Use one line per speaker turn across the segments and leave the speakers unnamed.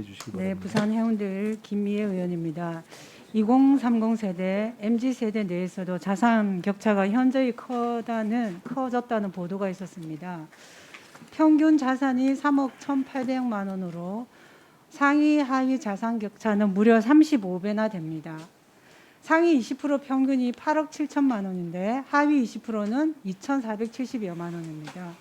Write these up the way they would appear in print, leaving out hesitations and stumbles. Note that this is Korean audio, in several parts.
해주시기
네,
바랍니다.
부산 해운대일 김미애 의원입니다. 2030 세대, MZ 세대 내에서도 자산 격차가 현저히 커졌다는 보도가 있었습니다. 평균 자산이 3억 1,800만 원으로 상위 하위 자산 격차는 무려 35배나 됩니다. 상위 20% 평균이 8억 7천만 원인데 하위 20%는 2,470여만 원입니다.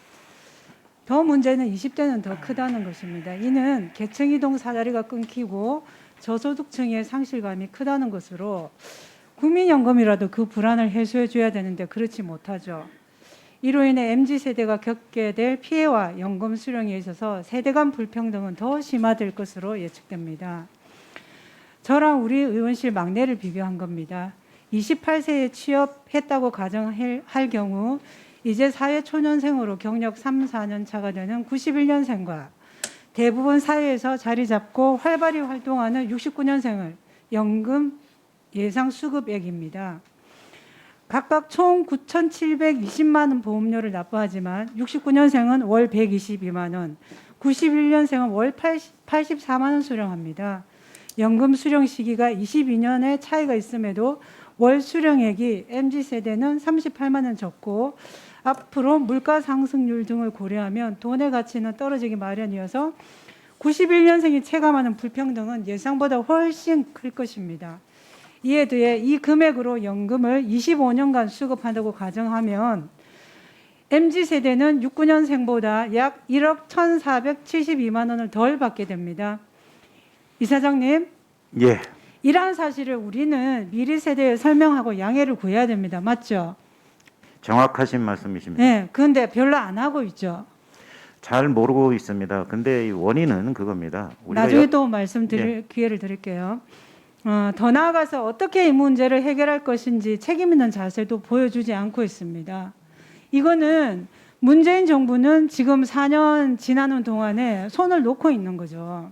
더 문제는 20대는 더 크다는 것입니다. 이는 계층 이동 사다리가 끊기고 저소득층의 상실감이 크다는 것으로 국민연금이라도 그 불안을 해소해 줘야 되는데 그렇지 못하죠. 이로 인해 MZ세대가 겪게 될 피해와 연금 수령에 있어서 세대 간 불평등은 더 심화될 것으로 예측됩니다. 저랑 우리 의원실 막내를 비교한 겁니다. 28세에 취업했다고 가정할 경우 이제 사회초년생으로 경력 3, 4년 차가 되는 91년생과 대부분 사회에서 자리 잡고 활발히 활동하는 69년생을 연금 예상 수급액입니다. 각각 총 9,720만 원 보험료를 납부하지만 69년생은 월 122만 원, 91년생은 월 84만 원 수령합니다. 연금 수령 시기가 22년의 차이가 있음에도 월 수령액이 MZ세대는 38만 원 적고 앞으로 물가 상승률 등을 고려하면 돈의 가치는 떨어지기 마련이어서 91년생이 체감하는 불평등은 예상보다 훨씬 클 것입니다. 이에 더해 이 금액으로 연금을 25년간 수급한다고 가정하면 MZ세대는 69년생보다 약 1억 1,472만 원을 덜 받게 됩니다. 이사장님,
예,
이러한 사실을 우리는 미래 세대에 설명하고 양해를 구해야 됩니다. 맞죠?
정확하신 말씀이십니다.
네, 그런데 별로 안 하고 있죠.
잘 모르고 있습니다. 근데 이 원인은 그겁니다. 우리가
나중에 또 말씀드릴 기회를 드릴게요. 더 나아가서 어떻게 이 문제를 해결할 것인지 책임 있는 자세도 보여주지 않고 있습니다. 이거는 문재인 정부는 지금 4년 지나는 동안에 손을 놓고 있는 거죠.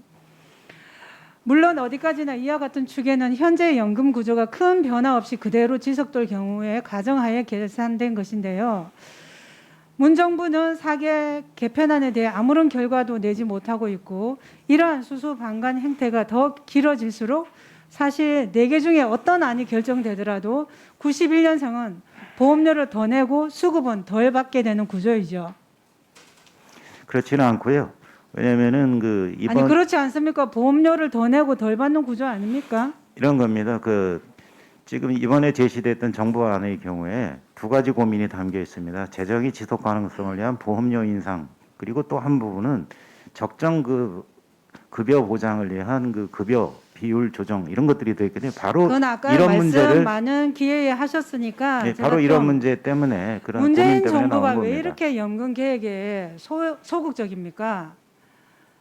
물론 어디까지나 이와 같은 추계는 현재 연금 구조가 큰 변화 없이 그대로 지속될 경우에 가정하에 계산된 것인데요. 문정부는 4개 개편안에 대해 아무런 결과도 내지 못하고 있고 이러한 수수방관 행태가 더 길어질수록 사실 4개 중에 어떤 안이 결정되더라도 91년생은 보험료를 더 내고 수급은 덜 받게 되는 구조이죠.
그렇지는 않고요. 왜냐면은 그 이번
아니 그렇지 않습니까? 보험료를 더 내고 덜 받는 구조 아닙니까?
이런 겁니다. 그 지금 이번에 제시됐던 정부안의 경우에 두 가지 고민이 담겨 있습니다. 재정이 지속 가능성을 위한 보험료 인상, 그리고 또 한 부분은 적정 그 급여 보장을 위한 그 급여 비율 조정, 이런 것들이 돼 있거든요. 바로
그건 아까
이런
말씀
문제를
많은 기회에 하셨으니까
네,
제가
바로 이런
좀
문제 때문에 그런 고민
문재인
때문에
정부가
나온
왜
겁니다.
이렇게 연금 계획에 소극적입니까?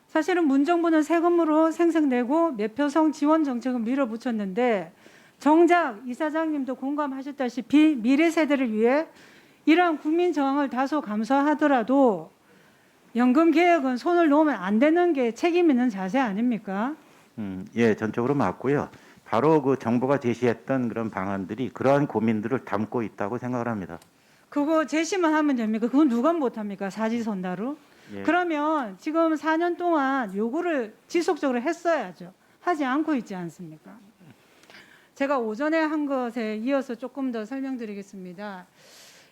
사실은 문정부는 세금으로 생색내고 매표성 지원 정책을 밀어붙였는데 정작 이사장님도 공감하셨다시피 미래 세대를 위해 이러한 국민 저항을 다소 감수하더라도 연금 개혁은 손을 놓으면 안 되는 게 책임 있는 자세 아닙니까?
예, 전적으로 맞고요. 바로 그 정부가 제시했던 그런 방안들이 그러한 고민들을 담고 있다고 생각을 합니다.
그거 제시만 하면 됩니까? 그건 누가 못합니까? 사지선다로?
예.
그러면 지금 4년 동안 요구를 지속적으로 했어야죠. 하지 않고 있지 않습니까? 제가 오전에 한 것에 이어서 조금 더 설명드리겠습니다.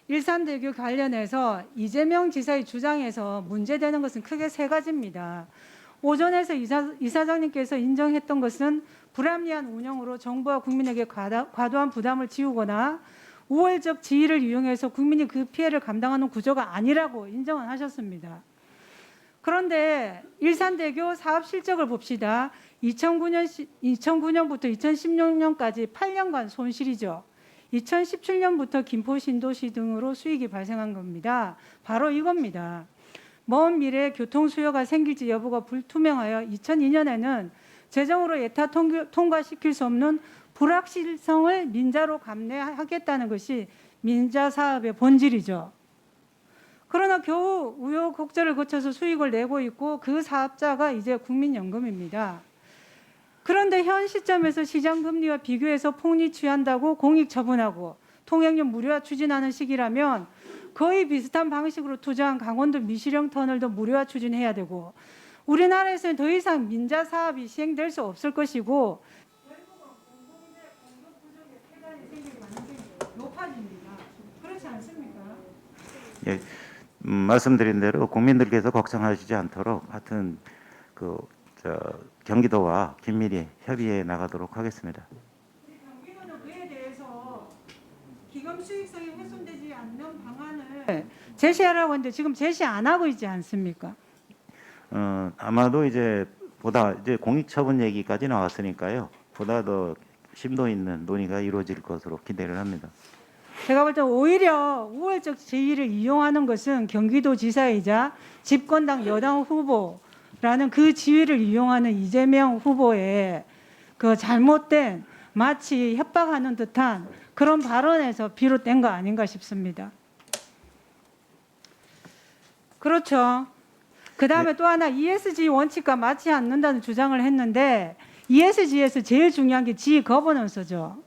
일산대교 관련해서 이재명 지사의 주장에서 문제되는 것은 크게 3가지입니다. 오전에서 이사장님께서 인정했던 것은 불합리한 운영으로 정부와 국민에게 과도한 부담을 지우거나 우월적 지위를 이용해서 국민이 그 피해를 감당하는 구조가 아니라고 인정을 하셨습니다. 그런데 일산대교 사업 실적을 봅시다. 2009년부터 2016년까지 8년간 손실이죠. 2017년부터 김포 신도시 등으로 수익이 발생한 겁니다. 바로 이겁니다. 먼 미래에 교통 수요가 생길지 여부가 불투명하여 2002년에는 재정으로 예타 통과시킬 수 없는 불확실성을 민자로 감내하겠다는 것이 민자 사업의 본질이죠. 그러나 겨우 우여곡절을 거쳐서 수익을 내고 있고 그 사업자가 이제 국민연금입니다. 그런데 현 시점에서 시장금리와 비교해서 폭리 취한다고 공익 처분하고 통행료 무료화 추진하는 시기라면 거의 비슷한 방식으로 투자한 강원도 미시령 터널도 무료화 추진해야 되고 우리나라에서는 더 이상 민자 사업이 시행될 수 없을 것이고 높아집니다. 그렇지 않습니까?
예, 말씀드린 대로 국민들께서 걱정하시지 않도록 하여튼 경기도와 긴밀히 협의해 나가도록 하겠습니다.
경기도는 그에 대해서 기금 수익성이 훼손되지 않는 방안을 제시하라고 하는데 지금 제시 안 하고 있지 않습니까?
아마도 이제 공익처분 얘기까지 나왔으니까요. 보다 더 심도 있는 논의가 이루어질 것으로 기대를 합니다.
제가 볼 때 오히려 우월적 지위를 이용하는 것은 경기도지사이자 집권당 여당 후보라는 그 지위를 이용하는 이재명 후보의 그 잘못된 마치 협박하는 듯한 그런 발언에서 비롯된 거 아닌가 싶습니다. 그렇죠. 그 다음에 또 하나 ESG 원칙과 맞지 않는다는 주장을 했는데 ESG에서 제일 중요한 게 G 거버넌스죠.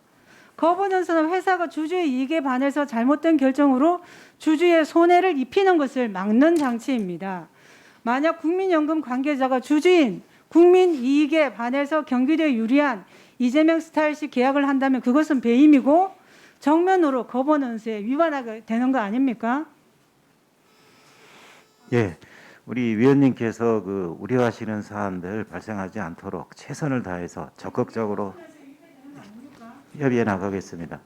거버넌스는 회사가 주주의 이익에 반해서 잘못된 결정으로 주주의 손해를 입히는 것을 막는 장치입니다. 만약 국민연금 관계자가 주주인 국민 이익에 반해서 경기도에 유리한 이재명 스타일식 계약을 한다면 그것은 배임이고 정면으로 거버넌스에 위반하게 되는 거 아닙니까?
예, 우리 위원님께서 우려하시는 사안들 발생하지 않도록 최선을 다해서 적극적으로 협의해 나가겠습니다.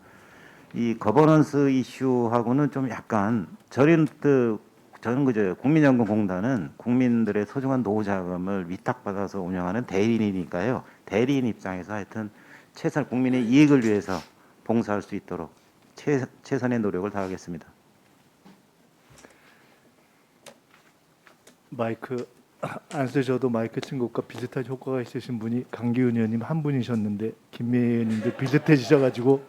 이 거버넌스 이슈하고는 좀 약간 저는 국민연금공단은 국민들의 소중한 노후 자금을 위탁받아서 운영하는 대리인이니까요. 대리인 입장에서 하여튼 최선 국민의 이익을 위해서 봉사할 수 있도록 최선의 노력을 다하겠습니다.
마이크 안 쓰셔도 마이크 친 것과 비슷한 효과가 있으신 분이 강기훈 의원님 한 분이셨는데 김미애 의원님도 비슷해지셔가지고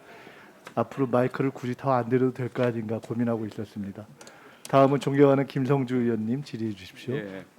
앞으로 마이크를 굳이 더 안 드려도 될까 아닌가 고민하고 있었습니다. 다음은 존경하는 김성주 의원님 질의해 주십시오.
예,